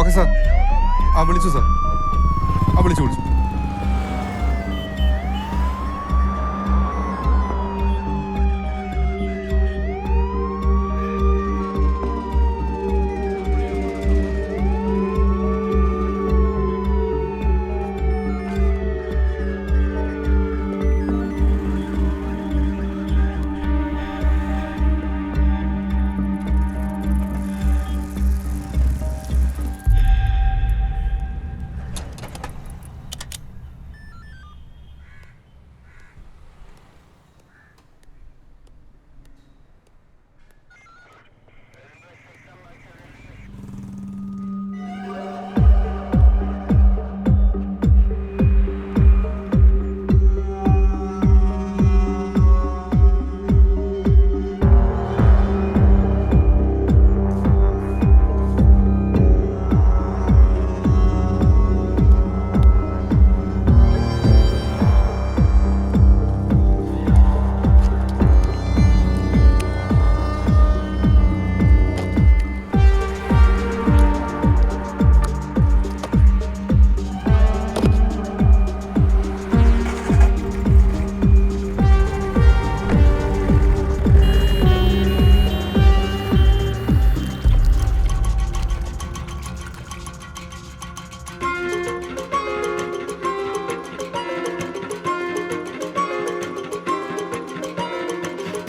Okay sir. വിളിച്ചു sir. വിളിച്ചു.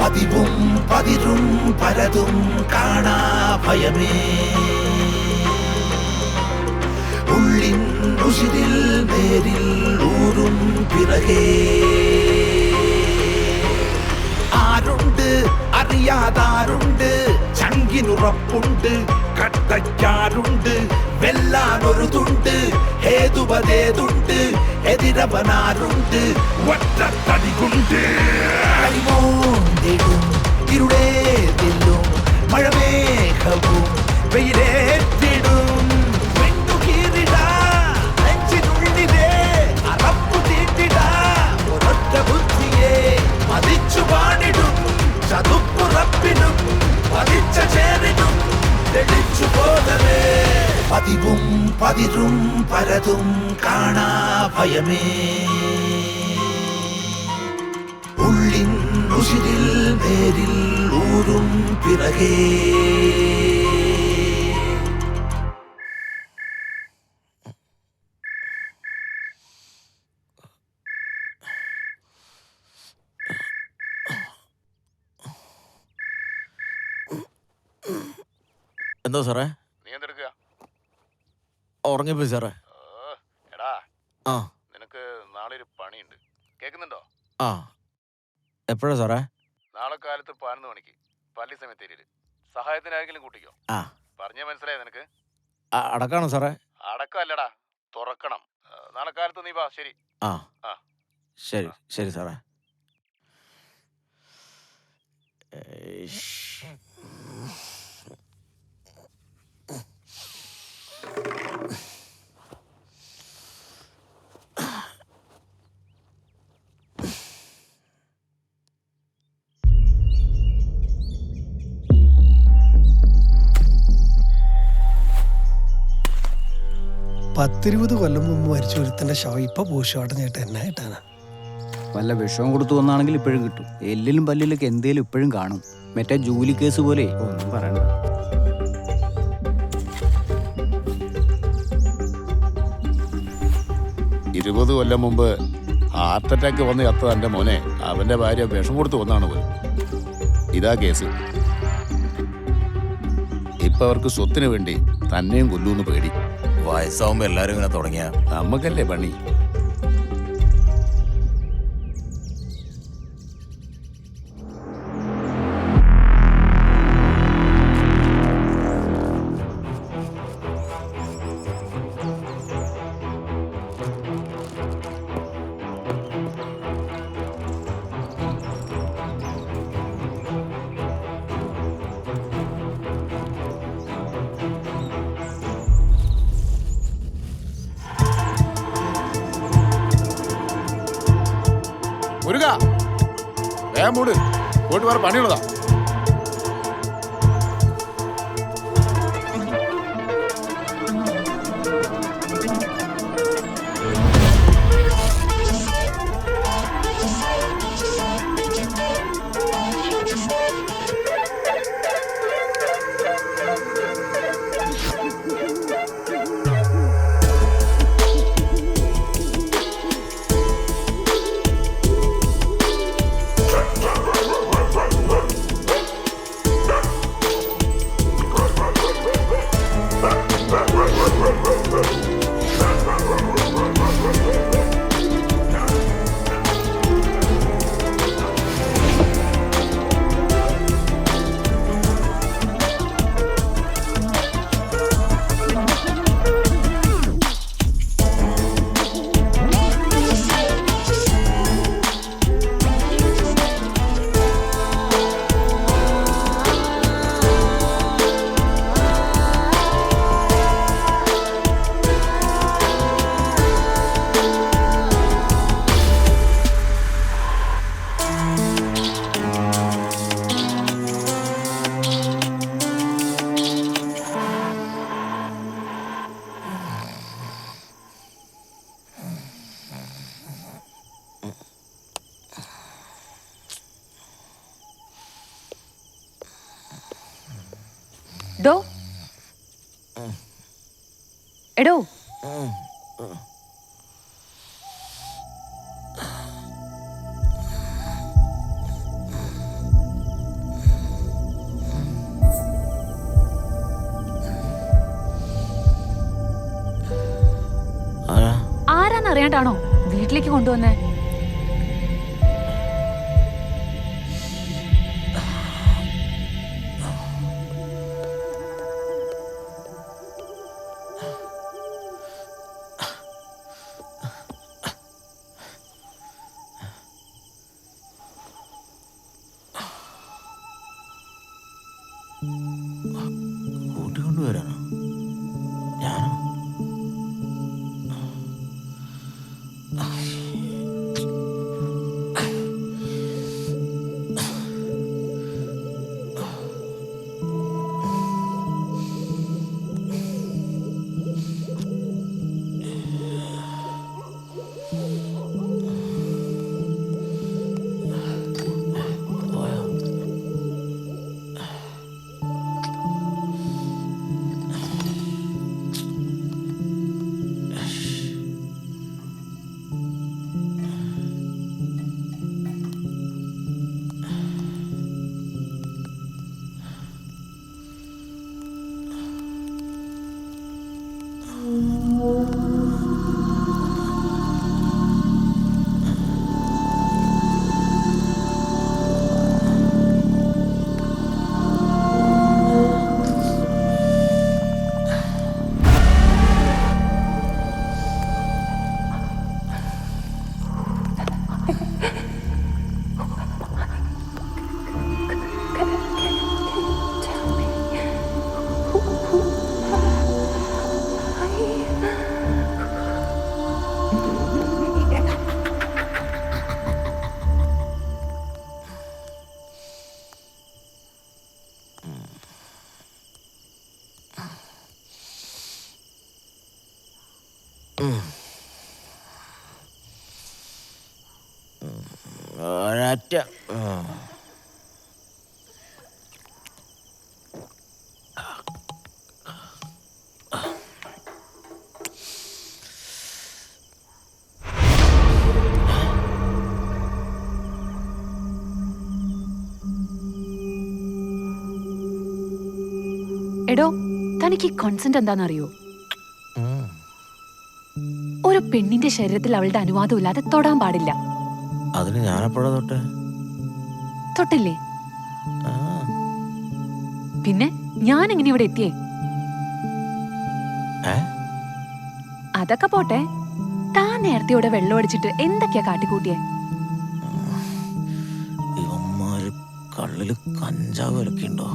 പതിവും പതിരും പലതും കാണാ ഭയമേ ഉള്ളിൻ ഉശിരിൽ നേരിൽ ഊരും പിറകേ ആരുണ്ട് അറിയാതാരുണ്ട് ചങ്കിനുറപ്പുണ്ട് കട്ടയ്ക്കാരുണ്ട് വെല്ലാനൊരു തുണ്ട് ഹേതുവതേതുണ്ട് എതിരവനാരുണ്ട് ഒറ്റത്തടികൊണ്ട് അരിമോന്തിടും ഇരുടേതില്ലും മഴമേഘവും വെയിലേറ്റിടും വെണ്ടുകീറിടാ നെഞ്ചിനുള്ളിലെ അറപ്പു തീട്ടിടാ ഒരൊറ്റ ബുദ്ധിയെ മതിച്ചു പാടിടും ചതുപ്പുറപ്പിനും പതിച്ച ചേരിനും തെളിച്ചു പോകവേ പതിവും പതിരും പലതും കാണാ ഭയമേ ഉള്ളിൻ ഉശിരിൽ നേരിൽ ഊരും പിറകേ എന്താ സാറേ? നീ എന്തെടുക്കുക? ഉറങ്ങിപ്പോയി സാറേ. എടാ, ആ നിനക്ക് നാളെ ഒരു പണിയുണ്ട്, കേൾക്കുന്നുണ്ടോ? ആ എപ്പോഴാ സാറേ? നാളെ കാലത്ത് 11 മണിക്ക് പള്ളി സെമിത്തേരിയില്. സഹായത്തിനാരെങ്കിലും കൂട്ടിക്കോ. ആ പറഞ്ഞ മനസ്സിലായോ നിനക്ക്? അടക്കാണോ സാറേ? അടക്കമല്ലടാ, തുറക്കണം. നാളെ കാലത്ത് നീ വാ. ശരി. ആ ശരി ശരി സാറേ. പത്തിരുപത് കൊല്ലം മുമ്പ് മരിച്ച ഒരുത്തന്റെ ശവം ഇപ്പൊ പോസ്റ്റ്മോർട്ടം ചെയ്തിട്ട് എന്നാ കിട്ടാനാ? വല്ല വിഷവും കൊടുത്തു വന്നാണെങ്കിൽ ഇപ്പോഴും കിട്ടും. എല്ലിലും പല്ലിലൊക്കെ എന്തേലും ഇപ്പോഴും കാണും. മറ്റേ ജൂലി കേസ് പോലെ ഒന്നും പറയണ്ട. ഇരുപത് കൊല്ലം മുമ്പ് ഹാർട്ട് അറ്റാക്ക് വന്ന് ചത്തത് എൻ്റെ മോനെ. അവന്റെ ഭാര്യ വിഷം കൊടുത്ത് വന്നാണ് പോലും. ഇതാ കേസ്. ഇപ്പൊ അവർക്ക് സ്വത്തിന് വേണ്ടി തന്നെയും കൊല്ലൂന്ന് പേടി. വയസ്സാവുമ്പോ എല്ലാരും ഇങ്ങനെ തുടങ്ങിയ നമ്മക്കല്ലേ പണി. മുരുക, വേഗം മൂട്, പോയിട്ട് വേറെ പണിയുള്ളതാ. ദോ എടോ ആരാന്നറിയാണ്ടാണോ വീട്ടിലേക്ക് കൊണ്ടുവന്നേ? കൂട്ടിക്കൊണ്ടുവരാനോ? ഞാനോ? ഒരൊറ്റ എടോ തനിക്ക് കോൺസെന്റ് എന്താണെന്നറിയോ? ഒരു പെണ്ണിന്റെ ശരീരത്തിൽ അവളുടെ അനുവാദം ഇല്ലാതെ തൊടാൻ പാടില്ല. അതിന് ഞാനെപ്പോഴാ തൊട്ടെ? തൊട്ടില്ലേ? പിന്നെ ഞാൻ എങ്ങനെ ഇവിടെ എത്തിയേ? അതൊക്കെ പോട്ടെ, താൻ നേരത്തെ ഇവിടെ വെള്ളം അടിച്ചിട്ട് എന്തൊക്കെയാ കാട്ടിക്കൂട്ടിയേ? ഇവന്മാര് കള്ളില് കഞ്ചാവ് ഇലക്കുണ്ടോ?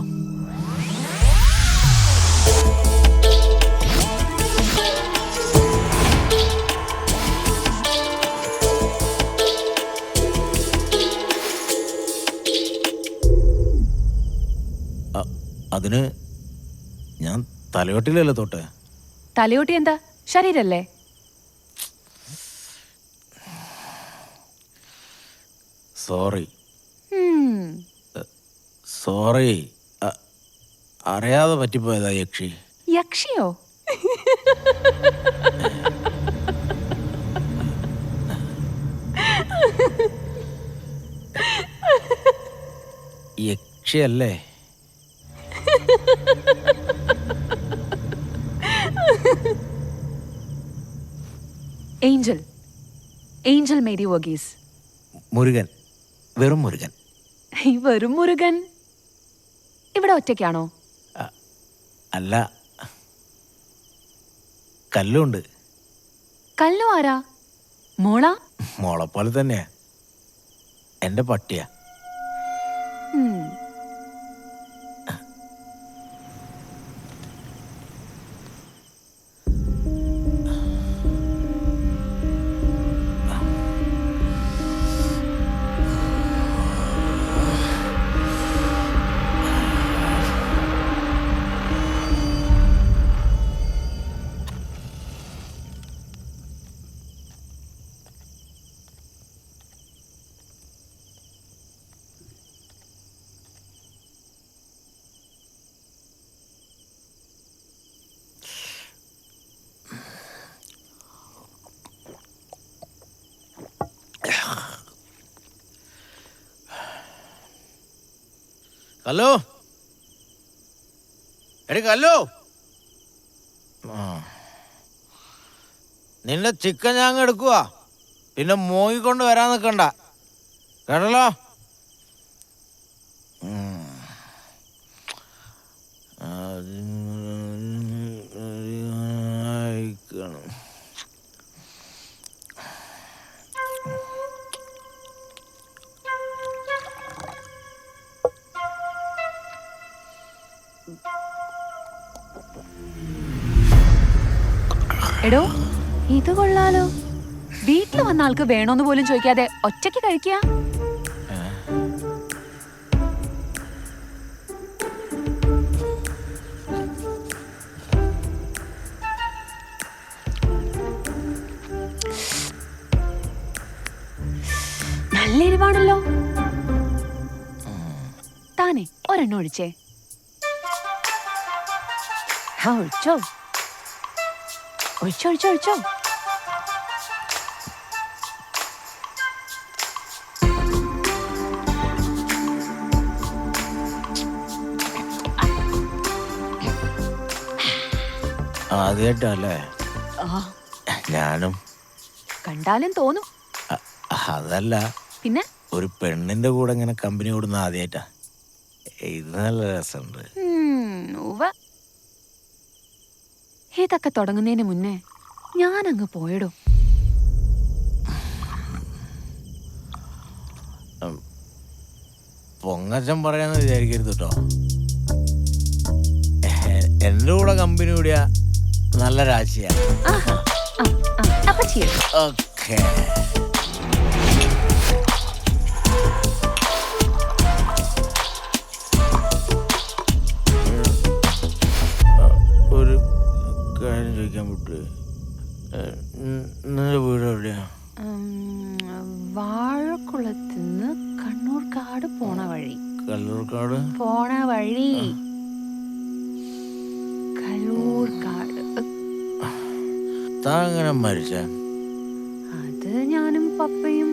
അതിന് ഞാൻ തലയോട്ടിലല്ലേ തൊട്ടെ? തലയോട്ടി എന്താ, ശരീരല്ലേ? സോറി സോറി, അറിയാതെ പറ്റിപ്പോയതാ യക്ഷി. യക്ഷിയോ? യക്ഷിയല്ലേ? Angel, angel Mary Varghese. Murugan, വെറും മുരുകൻ. ഈ വെറും മുരുകൻ ഇവിടെ ഒറ്റയ്ക്കാണോ? അല്ല, കല്ലുണ്ട്. കല്ലു ആരാ? മോള? മോളെപ്പോലെ തന്നെയാ, എന്റെ പട്ടിയാ. കല്ലോ എടി കല്ലോ നിന്റെ ചിക്കൻ ഞാൻ എടുക്കുക പിന്നെ മോങ്ങിക്കൊണ്ട് വരാൻ നിൽക്കണ്ട കേട്ടല്ലോ എടോ ഇത് കൊള്ളാലോ. വീട്ടിൽ വന്ന ആൾക്ക് വേണോന്ന് പോലും ചോദിക്കാതെ ഒറ്റയ്ക്ക് കഴിക്കുക. നല്ല എരിവാണല്ലോ. താനെ ഒരെണ്ണം ഒഴിച്ചേ. ഒഴിച്ചോ ഒഴിച്ചോ ഒഴിച്ചോ ഒഴിച്ചോ. ആദ്യമായിട്ടല്ലേ ഞാനും. കണ്ടാലും തോന്നും. അതല്ല, പിന്നെ ഒരു പെണ്ണിന്റെ കൂടെ ഇങ്ങനെ കമ്പനി കൂടുന്ന ആദ്യമായിട്ടാ. ഇത് നല്ല രസമുണ്ട്. ഇതൊക്കെ തുടങ്ങുന്നതിന് മുന്നേ ഞാനങ്ങ് പോയിടോ. പൊങ്ങച്ചൻ പറയാന്ന് വിചാരിക്കരുത് കേട്ടോ. എന്റെ കൂടെ കമ്പനി കൂടിയാ നല്ല രാശിയാ. അപ്പൊ ചെയ്യും. ഓക്കേ. ഒരു കാര്യം ചോദിക്കാൻ പറ്റുമോ? നിന്റെ വീട് എവിടെയാ? വാഴക്കുളത്തുനിന്ന് കണ്ണൂർക്കാട് പോണ വഴി. കല്ലൂർക്കാട് പോണ വഴി. കല്ലൂർക്കാട്. താൻ എങ്ങനെ മരിച്ച? അത് ഞാനും പപ്പയും.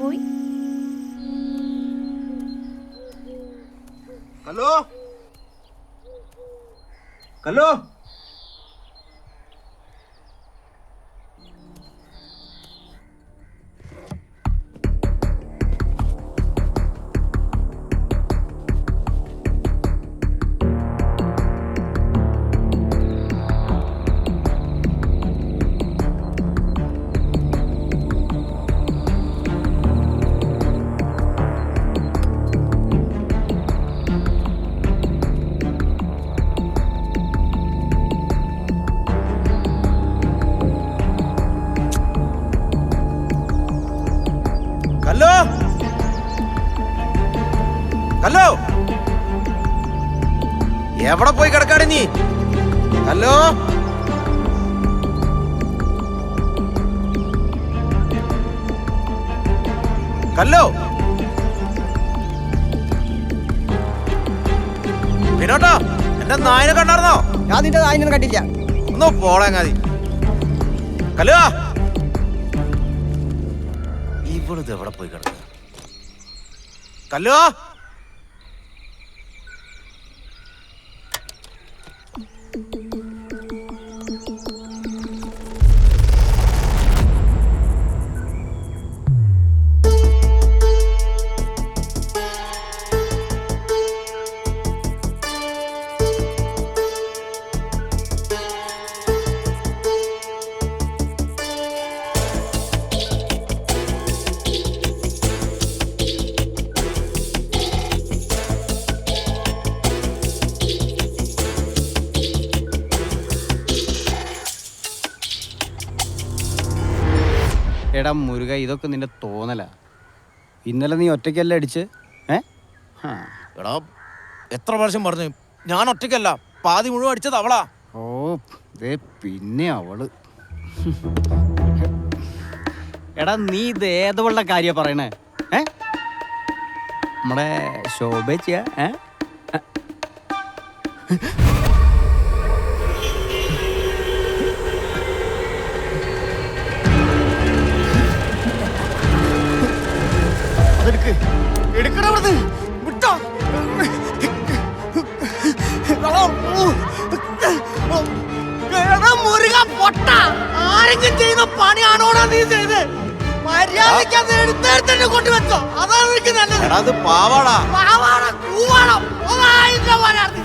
പോയി. ഹലോ ഹലോ കല്ലോ കല്ലോ എവിടെ പോയി കിടക്കാടി നീ? കല്ലോ കല്ലോ പിന്നോട്ടോ എന്റെ നായനെ കണ്ടായിരുന്നോ? ഞാൻ നിന്റെ നായിനൊന്നും കണ്ടില്ല. ഒന്ന് പോളങ്ങാതി. കല്ലോ ഇവളിത് എവിടെ പോയി കിടക്കുക? കല്ലോ എടാ മുരുക, ഇതൊക്കെ നിന്റെ തോന്നലാ. ഇന്നലെ നീ ഒറ്റയ്ക്കല്ല അടിച്ച്. എടാ എത്ര പ്രാവശ്യം പറഞ്ഞു ഞാൻ ഒറ്റയ്ക്കല്ല, പാതി മുഴുവൻ അടിച്ചത് അവളാ. ഓ ദേ പിന്നെ അവള്. എടാ നീ ഇത് ഏതവളുടെ കാര്യ പറയണേ? നമ്മുടെ ശോഭ എടുക്കണവിടുന്ന് വിട്ടോ. ആരെങ്കിലും ചെയ്യുന്ന പണിയാണോടാ നീ ചെയ്ത്? മര്യാദയ്ക്ക് അത് എടുത്തെടുത്തിട്ട് കൊണ്ടുവച്ചോ. അതാണ് എനിക്ക് നല്ലത്. അത് പാവാടാ പാവാടാ കൂവാടാ. ഒന്നായിരം വരാറ്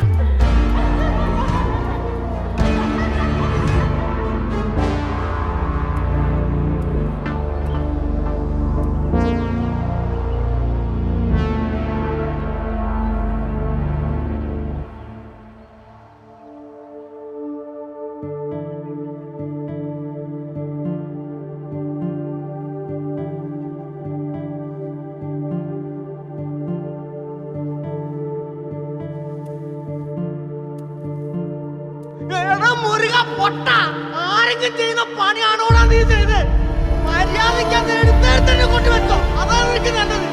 ആരെങ്കിലും ചെയ്യുന്ന പണിയാണോടാ നീ ചെയ്ത്? മര്യാദയ്ക്ക് അത് എടുത്തെടുത്തിട്ട് കൊണ്ടുവച്ചോ. അതാണ് എനിക്ക് നല്ലത്.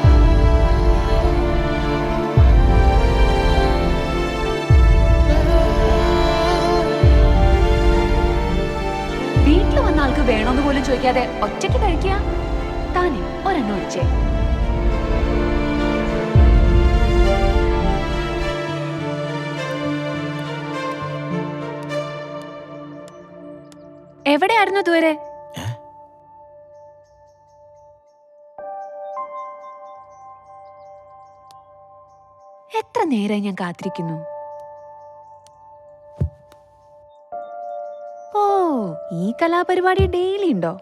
വീട്ടിൽ വന്ന ആൾക്ക് വേണോന്ന് പോലും ചോദിക്കാതെ ഒറ്റയ്ക്ക് കഴിക്കുക. താനെ ഒരെണ്ണം ഒഴിച്ചേ. എവിടെയായിരുന്നു ഇതുവരെ? എത്ര നേരമായി ഞാൻ കാത്തിരിക്കുന്നു. ഓ, ഈ കലാപരിപാടി ഡെയിലി ഉണ്ടോ?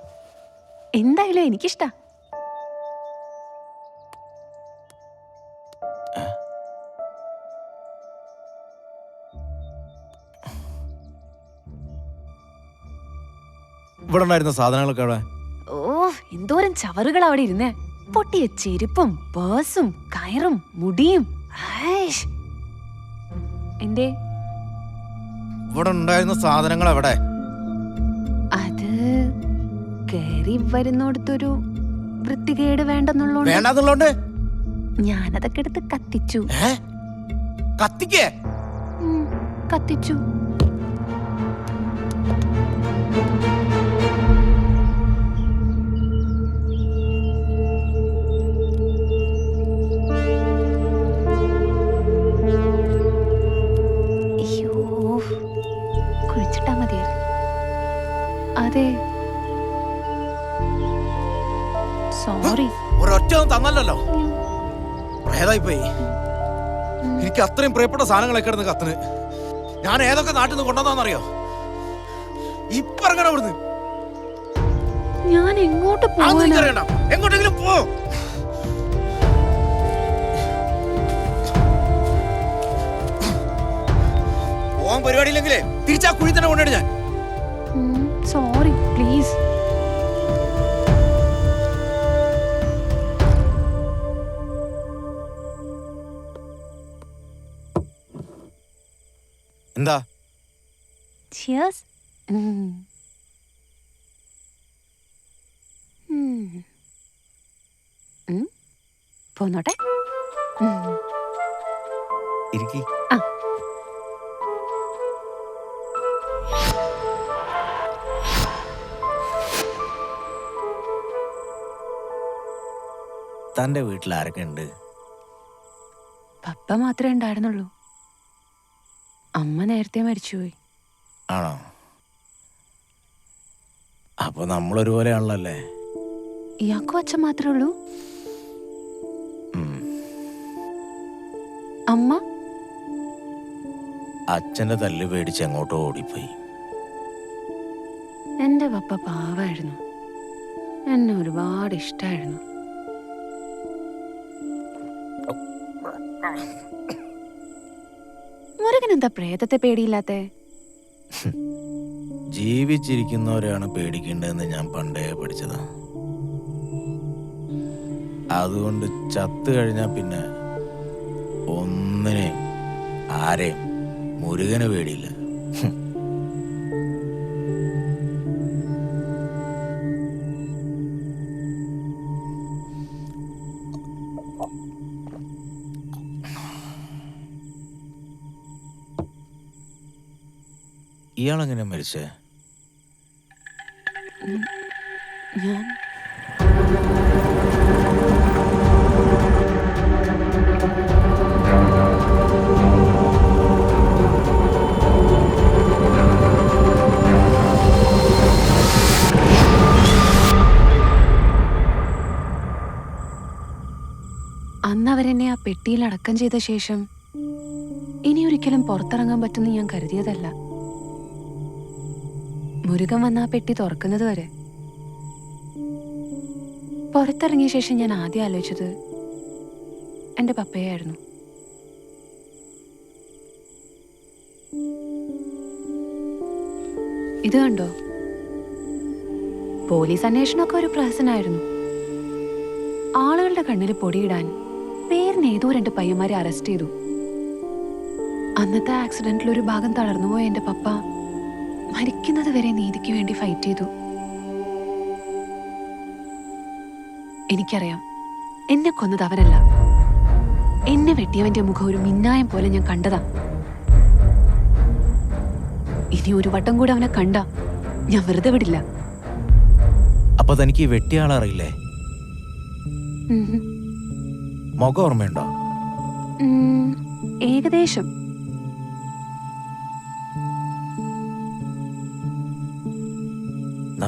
എന്തായാലും എനിക്കിഷ്ടാ. ഇവിടെ ഉണ്ടായിരുന്ന സാധനങ്ങളൊക്കെ അവിടെ. ഓ, എന്തോരം ചവറുകൾ അവിടെ ഇരുന്നേ. പൊട്ടിയ ചെരുപ്പും പേഴ്സും കയറും മുടിയും. എന്തേ? ഇവിടെ ഉണ്ടായിരുന്ന സാധനങ്ങൾ എവിടെ? അത് കേറി വരുന്നോടത്തൊരു വൃത്തികേട് വേണ്ടെന്നുള്ളോണ്ട് ഞാനതൊക്കെ എടുത്ത് കത്തിച്ചു. കത്തിക്കേ? കത്തിച്ചു. കുഴിച്ചിട്ടാ മതിയായിരുന്നു. അതെ, സോറി. ഒരൊറ്റ തന്നല്ലോ. പ്രേതായിപ്പോയി. എനിക്ക് അത്രയും പ്രിയപ്പെട്ട സാധനങ്ങളൊക്കെ കിടന്ന് കത്തിന്. ഞാൻ ഏതൊക്കെ നാട്ടിൽ നിന്ന് കൊണ്ടുവന്നാന്നറിയോ? ഇപ്പൊ ഇറങ്ങണം ഇവിടുന്ന്. ഞാൻ എങ്ങോട്ട് പോകാൻ? എങ്ങോട്ടെങ്കിലും പോ. പോവാൻ പരിപാടിയില്ലെങ്കിലേ തിരിച്ചാ കുഴി തന്നെ കൊണ്ടിട്ട് ഞാൻ. Sorry, please. എന്താ? Cheers. പോന്നോട്ടെ. ഇരിക്കി. തന്റെ വീട്ടിൽ ആരൊക്കെ ഉണ്ട്? പപ്പ മാത്രമേ ഉണ്ടായിരുന്നുള്ളൂ. അമ്മ നേരത്തെ മരിച്ചുപോയി. ആണോ? അപ്പൊ നമ്മളൊരുപോലെയാണല്ലേ? ഇയാൾക്കും അച്ഛൻ മാത്രമേ ഉള്ളൂ? അമ്മ? അച്ഛന്റെ തല്ല് പേടിച്ച് അങ്ങോട്ടോ ഓടിപ്പോയി. എന്റെ പപ്പ പാവായിരുന്നു. എന്നെ ഒരുപാട് ഇഷ്ടായിരുന്നു. മുരുകനെന്താ പ്രേതത്തെ പേടിയില്ലാത്തെ? ജീവിച്ചിരിക്കുന്നവരെയാണ് പേടിക്കേണ്ടതെന്ന് ഞാൻ പണ്ടേ പഠിച്ചതാ. അതുകൊണ്ട് ചത്തു കഴിഞ്ഞാ പിന്നെ ഒന്നിനെയും ആരെയും മുരുകന് പേടിയില്ല. ഇയാളെങ്ങനെ മരിച്ചേ? ഞാൻ പെട്ടിയിൽ അടക്കം ചെയ്ത ശേഷം ഇനി ഒരിക്കലും പുറത്തിറങ്ങാൻ പറ്റുമെന്ന് ഞാൻ കരുതിയതല്ല. മുരുകൻ വന്ന ആ പെട്ടി തുറക്കുന്നത് വരെ. പുറത്തിറങ്ങിയ ശേഷം ഞാൻ ആദ്യം ആലോചിച്ചത് എന്റെ പപ്പയായിരുന്നു. ഇത് കണ്ടോ, പോലീസ് അന്വേഷണമൊക്കെ ഒരു പ്രഹസനായിരുന്നു. ആളുകളുടെ കണ്ണിൽ പൊടിയിടാൻ പേരിന് ഏതോ 2 പയ്യന്മാരെ അറസ്റ്റ് ചെയ്തു. അന്നത്തെ ആക്സിഡന്റിൽ ഒരു ഭാഗം തളർന്നുപോയ എന്റെ പപ്പ മരിക്കുന്നത് വരെ നീതിക്ക് വേണ്ടി ഫൈറ്റ് ചെയ്തു. എനിക്കറിയാം, എന്നെ കൊന്നത് അവനല്ല. എന്നെ വെട്ടിയവന്റെ മുഖം ഒരു മിന്നായം പോലെ ഞാൻ കണ്ടതാ. ഇനി ഒരു വട്ടം കൂടെ അവനെ കണ്ട ഞാൻ വെറുതെ വിടില്ല. അപ്പൊ തനിക്ക് വെട്ടിയാളറിയില്ലേ? മുഖം ഓർമ്മയുണ്ടോ? ഏകദേശം.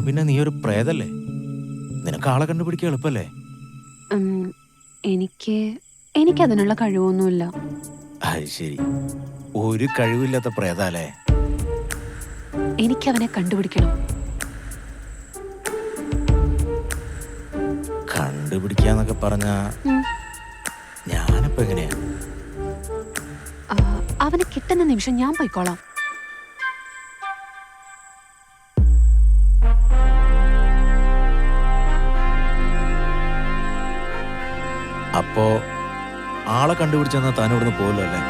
പിന്നെ നീ ഒരു പ്രേതല്ലേ? നിനക്ക് ആളെ കണ്ടുപിടിക്കാൻ എളുപ്പല്ലേ? എനിക്കതിനുള്ള കഴിവൊന്നുമില്ല. അത് ശരി, ഒരു കഴിവില്ലാത്ത പ്രേതാലേ? എനിക്കവനെ കണ്ടുപിടിക്കണം. കണ്ടുപിടിക്കാന്നൊക്കെ പറഞ്ഞ ഞാനിപ്പോ എങ്ങനെയാ? അവനെ കിട്ടുന്ന നിമിഷം ഞാൻ പോയിക്കോളാം. അപ്പോ ആളെ കണ്ടുപിടിച്ചെന്നാ താൻ ഇവിടുന്ന് പോയല്ലോ അല്ലേ?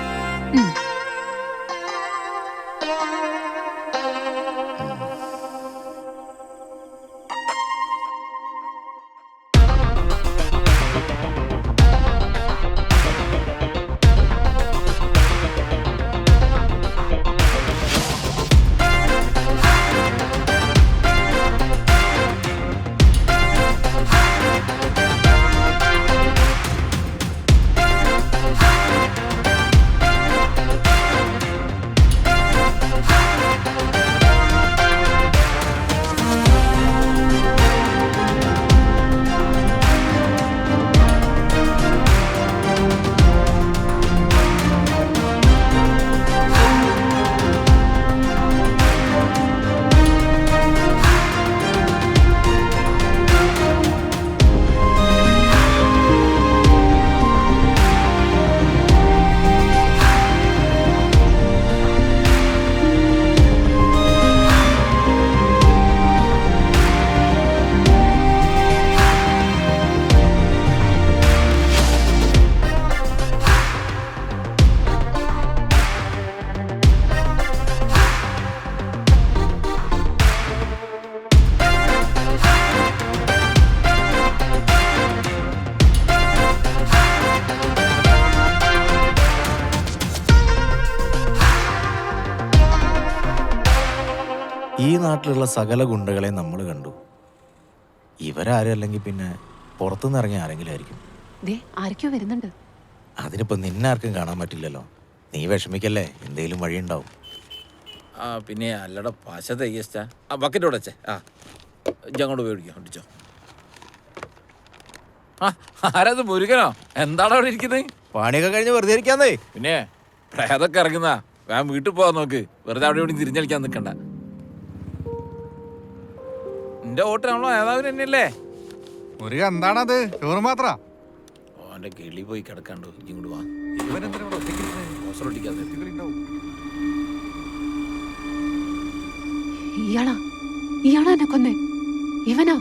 ഈ നാട്ടിലുള്ള സകല ഗുണ്ടകളെ നമ്മൾ കണ്ടു. ഇവരാരും അല്ലെങ്കിൽ പിന്നെ പുറത്തുനിന്ന് ഇറങ്ങിയ ആരെങ്കിലും ആയിരിക്കും. ആരൊക്കെയോ വരുന്നുണ്ട്. അതിനിപ്പോ നിന്നാർക്കും കാണാൻ പറ്റില്ലല്ലോ. നീ വിഷമിക്കല്ലേ, എന്തേലും വഴിയുണ്ടാവും. പിന്നെ അല്ലട പശ തയ്യച്ചാ ബക്കറ്റ് ഉടച്ചേ. അങ്ങോട്ട് ഉപയോഗിക്കാം ഒട്ടിച്ചോ. ആരത് മുരുകനോ? എന്താണോ അവിടെ ഇരിക്കുന്നത്? പണിയൊക്കെ കഴിഞ്ഞ് വെറുതെ ഇരിക്കാന്നേ. പിന്നെ പ്രേതൊക്കെ ഇറങ്ങുന്ന ഞാൻ വീട്ടിൽ പോവാൻ നോക്ക്. വെറുതെ അവിടെ ഇവിടെ തിരിഞ്ഞളിക്കാൻ നിൽക്കണ്ട. എന്റെ ഓട്ടാണല്ലോ നേതാവിന് തന്നെയല്ലേ? മുരുക എന്താണത്? ചോറ് മാത്ര? ഓന്റെ കിളി പോയി കിടക്കാണ്ടോ. ഇങ്ങോട്ട് വാ. ഇയാളാ എന്നെ കൊന്നേ? ഇവനാ?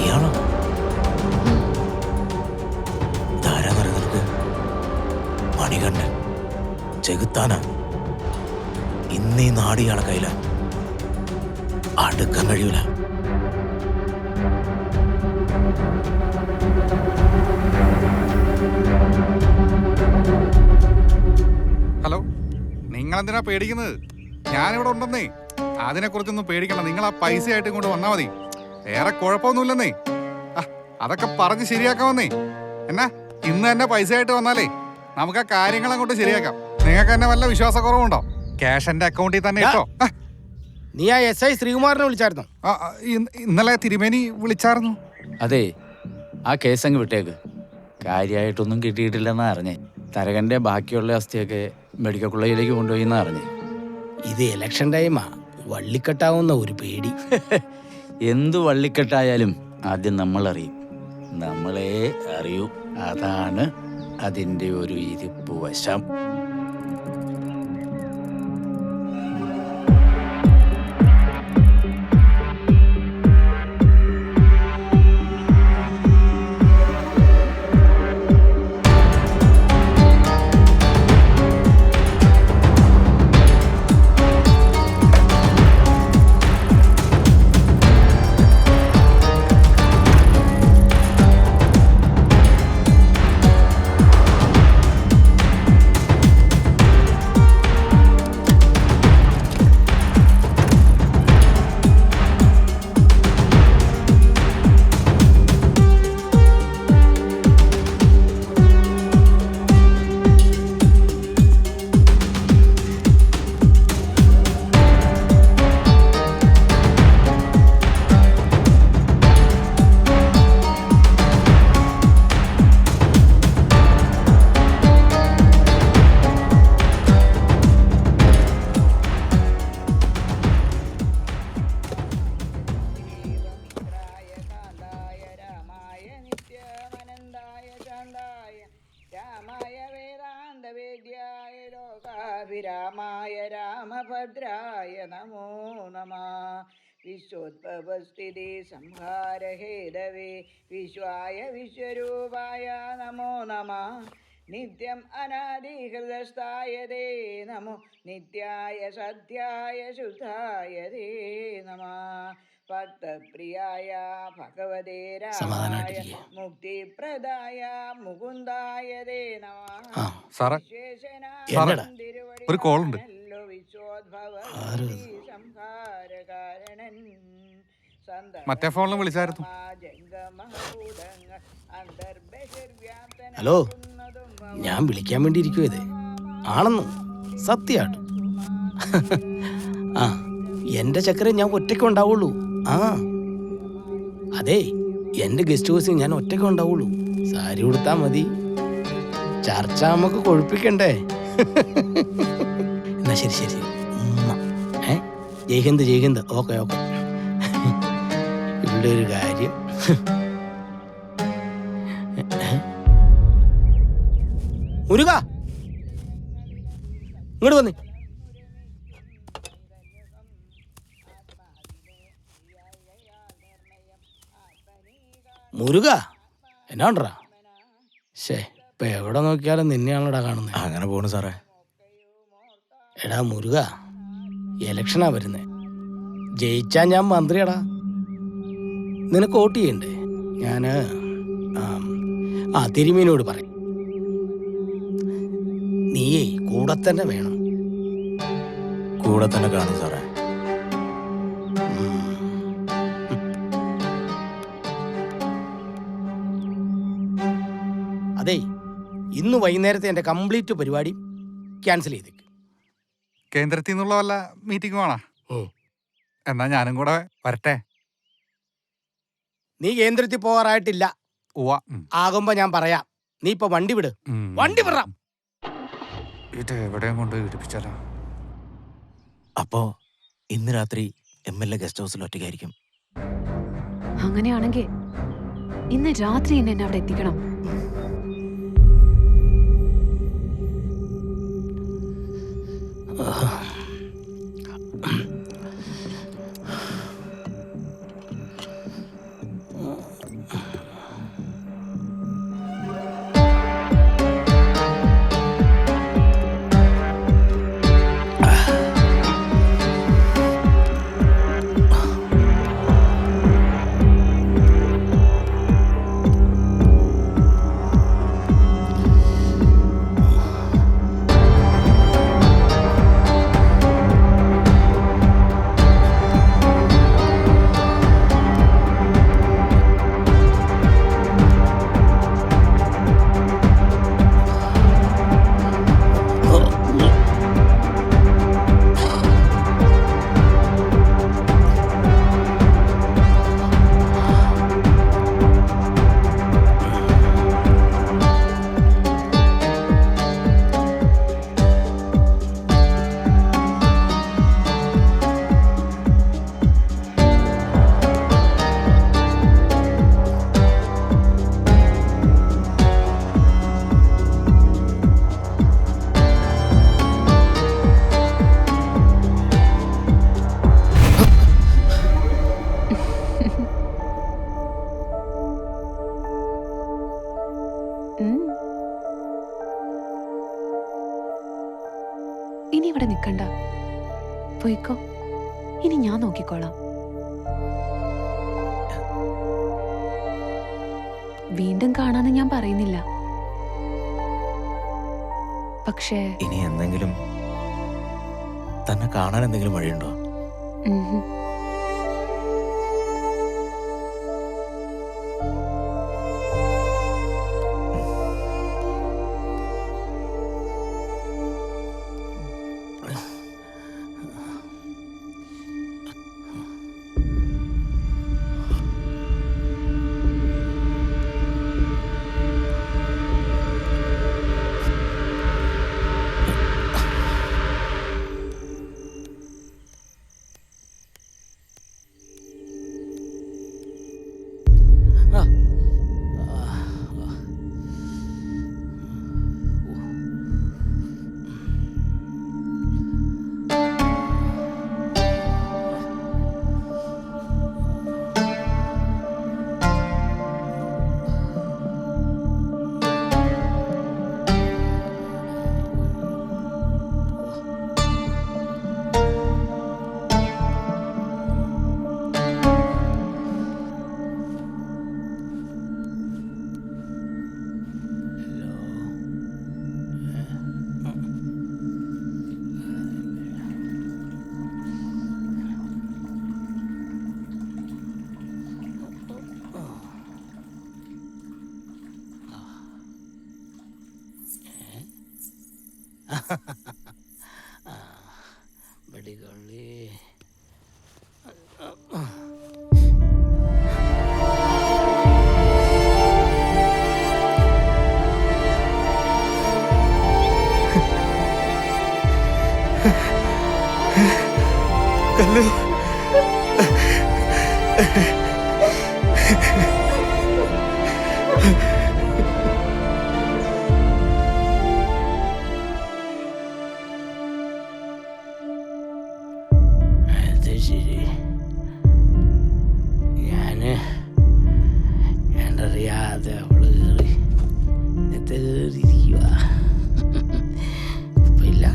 ഇയാളോ? ധാരാന്നറിയ മണികണ്ഠൻ ചെകുത്താനാ. ഇന്നീ നാട് ഇയാളെ കയ്യില. അടുക്കാൻ കഴിയൂല. ഹലോ, നിങ്ങളെന്തിനാ പേടിക്കുന്നത്? ഞാനിവിടെ ഉണ്ടെന്നേ. അതിനെക്കുറിച്ചൊന്നും പേടിക്കണ്ട. നിങ്ങൾ ആ പൈസ ആയിട്ട് ഇങ്ങോട്ട് വന്നാൽ മതി. വേറെ കുഴപ്പമൊന്നുമില്ലെന്നേ. അതൊക്കെ പറഞ്ഞ് ശരിയാക്കാമെന്നേ. എന്നാ ഇന്ന് തന്നെ പൈസ ആയിട്ട് വന്നാലേ നമുക്ക് ആ കാര്യങ്ങൾ അങ്ങോട്ട് ശരിയാക്കാം. നിങ്ങൾക്ക് തന്നെ വല്ല വിശ്വാസക്കുറവുണ്ടോ? ക്യാഷ് എന്റെ അക്കൗണ്ടിൽ തന്നെ ഇട്ടോ. നീ ആ SI ശ്രീകുമാറിനെ വിളിച്ചായിരുന്നോ? ഇന്നലെ തിരുമേനി വിളിച്ചായിരുന്നു. അതെ, ആ കേസങ്ങ് വിട്ടേക്ക്. കാര്യമായിട്ടൊന്നും കിട്ടിയിട്ടില്ലെന്നാ അറിഞ്ഞേ. തരകൻ്റെ ബാക്കിയുള്ള അസ്ഥിയൊക്കെ മെഡിക്കൽ കോളേജിലേക്ക് കൊണ്ടുപോയി എന്നാ അറിഞ്ഞേ. ഇത് ഇലക്ഷൻ ടൈമാ, വള്ളിക്കെട്ടാവുന്ന ഒരു പേടി. എന്തു വള്ളിക്കെട്ടായാലും ആദ്യം നമ്മൾ അറിയും, നമ്മളെ അറിയൂ. അതാണ് അതിൻ്റെ ഒരു ഇരിപ്പ് വശം. രാമായ രാമഭദ്രായ നമോ നമഃ. വിശ്വോദ്ഭവസ്ഥിതി സംഹാര ഹേതവേ വിശ്വായ വിശ്വരൂപായ നമോ നമഃ. നിത്യം അനാദിഹൃദസ്ഥായ തേ നമോ നിത്യായ സത്യായ ശുദ്ധായ തേ നമഃ. ഭക്തപ്രിയായ ഭഗവതേ രാമായ മുക്തിപ്രദായ മുകുന്ദായ തേ നമഃ. സാറേ, ഒരു കോളുണ്ട്. മറ്റേ ഫോണിലും വിളിച്ചായിരുന്നു. ഹലോ, ഞാൻ വിളിക്കാൻ വേണ്ടി ഇരിക്കുവേ ആണെന്ന് സത്യമായിട്ട്. ആ, എന്റെ ചക്കരെ ഞാൻ ഒറ്റയ്ക്ക് ഉണ്ടാവുള്ളൂ. ആ അതെ, എന്റെ ഗസ്റ്റ് ഹൗസിൽ ഞാൻ ഒറ്റയ്ക്ക് ഉണ്ടാവുള്ളൂ. സാരി കൊടുത്താ മതി. ചർച്ച നമുക്ക് കൊഴുപ്പിക്കണ്ടേ? എന്നാ ശരി ശരി. ജയ്ഹിന്ദ് ജയ്ഹിന്ദ്. Okay okay. ഇവിടെ ഒരു കാര്യം. മുരുക ഇങ്ങോട്ട് വന്നേ. മുരുക എന്നാണ്ടാ? ശേ, ഇപ്പൊ എവിടെ നോക്കിയാലും നിന്നെയാണോടാ കാണുന്നത്. അങ്ങനെ പോണു സാറേ. എടാ മുരുക, ഇലക്ഷനാ വരുന്നേ. ജയിച്ചാ ഞാൻ മന്ത്രിയടാ. നിനക്ക് വോട്ട് ചെയ്യണ്ടേ? ഞാന് തിരുമേനോട് പറയും. നീയേ കൂടെ തന്നെ വേണം. കൂടെ തന്നെ കാണും സാറേ. അതെ, ഇന്ന് വൈകുന്നേരത്തെ എൻ്റെ കംപ്ലീറ്റ് പരിപാടി ക്യാൻസൽ ചെയ്തേക്ക്. കേന്ദ്രത്തിൽ നിന്നുള്ള വല്ല മീറ്റിംഗ് വേണോ? എന്നാ ഞാനും കൂടെ വരട്ടെ. നീ കേന്ദ്രത്തിൽ പോകാറായിട്ടില്ല. ആകുമ്പോ ഞാൻ പറയാം. നീ ഇപ്പൊ വണ്ടി വിട്. വണ്ടി വിടാം. ഇത് എവിടെയും കൊണ്ട് ഇടിപ്പിച്ചാലോ? അപ്പോ ഇന്ന് രാത്രി MLA ഗസ്റ്റ് ഹൗസിൽ ഒറ്റയ്ക്കായിരിക്കും. അങ്ങനെയാണെങ്കിൽ ഇന്ന് രാത്രി എന്നെ അവിടെ എത്തിക്കണം. ഓർക്കണ്ട. പോയിക്കോ, ഇനി ഞാൻ നോക്കിക്കോളാം. വീണ്ടും കാണാന്ന് ഞാൻ പറയുന്നില്ല, പക്ഷേ ഇനി എന്തെങ്കിലും തന്നെ കാണാൻ എന്തെങ്കിലും വഴിയുണ്ടോ? കല്ലു, അത് ശരി. ഞാനറിയാതെ അവള് കേറിയിരിക്കുക. ഇല്ല,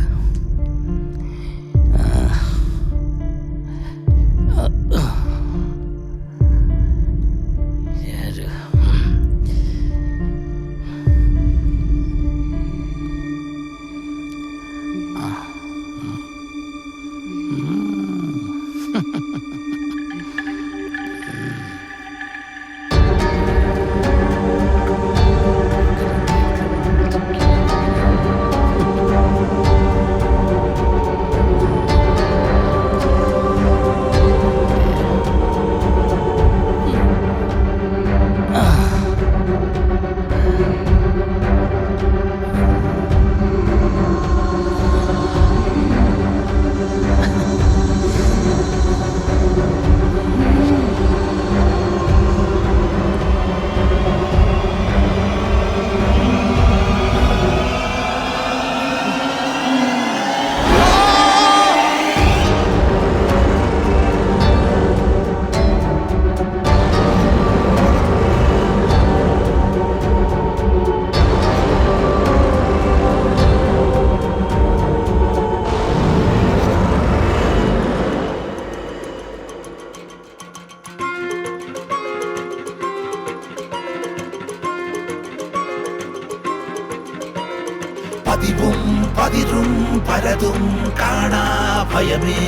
പതിവും പതിരും പലതും കാണാ ഭയമേ,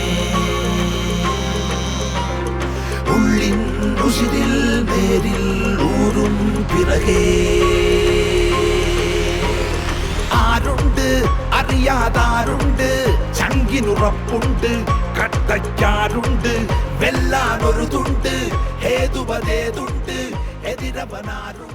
ഉള്ളിൻ ഉശിരിൽ നേരിൽ ഊരും പിറകേ. ആരുണ്ട് അറിയാതാരുണ്ട്, ചങ്കിനുറപ്പുണ്ട്, കട്ടയ്ക്കാരുണ്ട്, വെല്ലാനൊരു തുണ്ട്, ഹേതുവതേതുണ്ട്, എതിരവനാരുണ്ട്.